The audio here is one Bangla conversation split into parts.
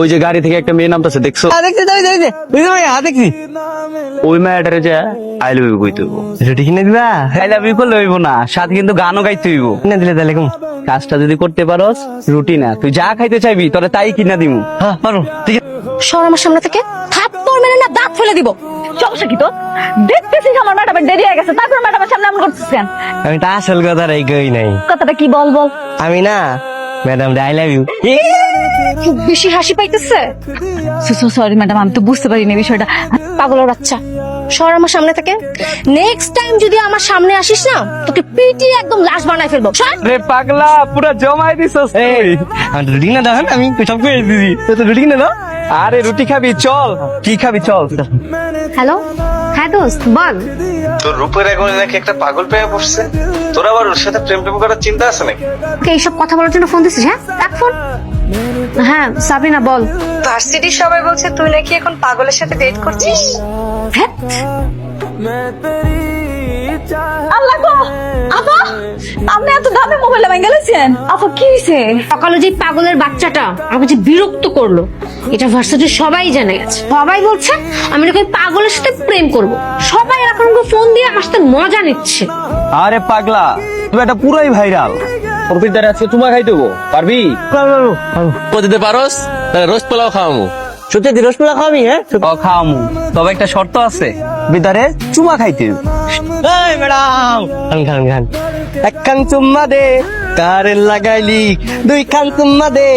ওই যে গাড়ি থেকে একটা মেয়ে নামতেছে দেখছো? দেখছি ওই মেয়েটারে যে আই লাভ ইউ কইতে হইব। রুটি কিনে দিবা? আই লাভ ইউ করলে হইব না, সাথে কিন্তু গানও গাইতে হইব। কিনে দিলে তাহলে কম। কাজটা যদি করতে পারোস, রুটি না তুই যা খাইতে চাইবি তোরে তাই কিনা দিমু। হ্যাঁ পারো, ঠিক আছে। সর আমার সামনে থেকে, থাপ্পড় মেরে না দাঁত ফেলে দিব। সমস্যা কি তো? দেখতেছিস আমার ম্যাডামের দেরি হয়ে গেছে, তারপর ম্যাডামের সামনে এমন করছিস কেন? আমি তো আসল কথা রেখেই নাই। কথাটা কি বল বল। আমি না ম্যাডাম আই লাভ ইউ। খুব বেশি হাসি পাইতেছে। সরি ম্যাডাম, আমি তো বুঝতে পারিনি বিষয়টা। পাগলের বাচ্চা, সর আমার সামনে থেকে। নেক্সট টাইম যদি আমার সামনে আসিস না, তোকে পিটিয়ে একদম লাশ বানাই ফেলবো। সর। রে পাগলা, পুরো জমাই দিছস তুই। আমি রুটি কিনে দাও, আমি সব করে দিদি। তো রুটি কিনে দাও। আরে রুটি খাবি চল, কি খাবি চল। হ্যালো, হ্যাঁ দোস্ত বল। তোর রূপের এখন নাকি একটা পাগল পেয়ে বসছে, তোর আবার ওর সাথে প্রেম টেম করার চিন্তা আছে নাকি? ওকে এইসব কথা বলার জন্য ফোন দিছিস? হ্যাঁ রাখ ফোন। হ্যাঁ সাবিনা বল। ভার্সিটির সবাই বলছে তুই নাকি এখন পাগলের সাথে ডেট করছিস। হ্যাঁ আল্লাহ গো, আপা আপনি এত দামি মোবাইল ভেঙে গেলেছেন। আপা কি হয়েছে? সকালে যে পাগলের বাচ্চাটা আমাকে যে বিরক্ত করলো, এটা ভার্সিটির সবাই জেনে গেছে। সবাই বলছে আমি নাকি পাগলের সাথে প্রেম করব। সবাই এখন আমাকে ফোন দিয়ে আমার সাথে মজা নিচ্ছে। আরে পাগলা, তুই এটা পুরাই ভাইরাল। তোর পিতারে আজকে চুমা খাই দেবো, পারবি? দিতে পারোস তাহলে রোজ পোলাও খাওয়ামু। সত্যি রসগোল্লা খাওয়াবি? হ্যাঁ খাওয়ামু, তবে একটা শর্ত আছে, বিদারে চুমা খাইতে হইব। এই ম্যাডাম, খান একখান চুম্মা দে, কারেন্ট লাগাইলি। দুই খান চুম্মা দে,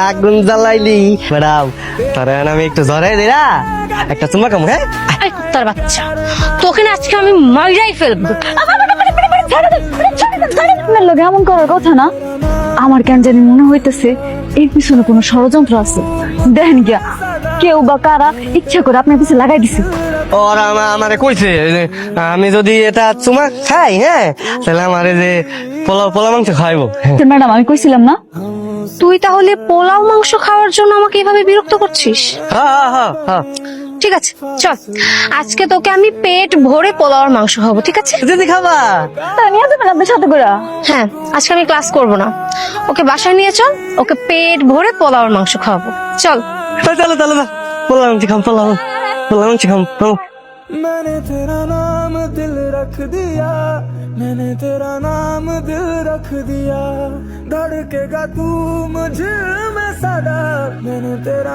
আগুন জ্বালাইলি। ম্যাডাম তারে আমি একটু জড়াই দিই না, একটা চুম্মা খাম। হ্যাঁ আরে কুত্তার বাচ্চা, তোকে না আজকে আমি মাইরাই ফেলবো। আপনার লোক এমন করার কথা না। আমার কেন জানি মনে হইতেছে এর পিছনে কোনো ষড়যন্ত্র আছে। দেখেন গিয়া কেউ বা কারা ইচ্ছা করে আপনার পিছনে লাগাই দিছে। ওরা আমারে কইছে যে আমি যদি এটা চুমা খাই, হ্যাঁ তাহলে আমারে যে পোলাও মাংস খাইবো। ম্যাডাম আমি কইছিলাম না? তুই তাহলে পোলাও মাংস খাওয়ার জন্য আমাকে এভাবে বিরক্ত করছিস? হ্যাঁ ঠিক আছে চল, আজকে তোকে আমি পেট ভরে পোলাও আর মাংস খাবো, ঠিক আছে? যদি খাবা তা নিয়ে যাবেন আপনার সাথে করে? হ্যাঁ, আজকে আমি ক্লাস করব না। ওকে বাসায় নিয়ে চল, ওকে পেট ভরে পোলাও আর মাংস খাওয়াবো। চল চলো পোলাও মাংস খাম, পোলাও মাংস খাম। मैंने तेरा नाम दिल रख दिया, मैंने तेरा नाम दिल रख दिया, धड़केगा तू मुझ में सदा, मैंने तेरा